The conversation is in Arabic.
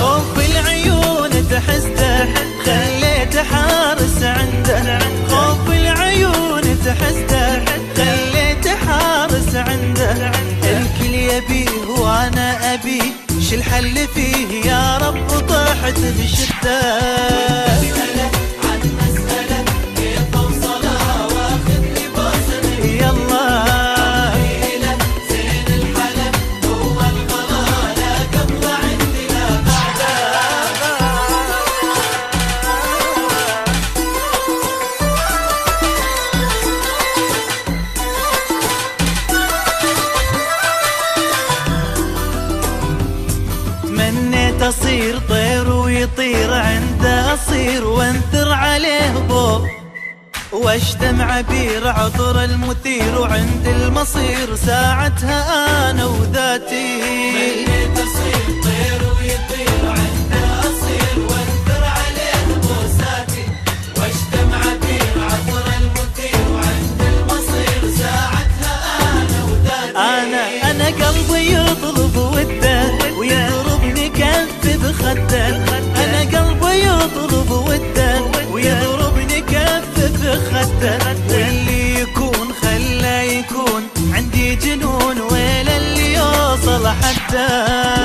خوف العيون تحسده خليته حارس عنده، خوف العيون تحسده خليته حارس عنده. الكل يبيه وانا ابيه، شو الحل فيه يا رب طحت بشده. تمنيت اصير طير ويطير عنده اصير وانثر عليه ضوء، واشتم عبير عطر المثير وعند المصير ساعتها انا وذاتي. تمنيت اصير طير ويطير عنده اصير وانثر عليه ضوء ساتي، واشتم عبير عطر المثير وعند المصير ساعتها انا وذاتي. انا قلبي يطلب وده ويضربني كف بخده، انا قلبي يطلب وده ويضربني كف بخده. واللي يكون خلى يكون عندي جنون، ويل اللي يوصل حده.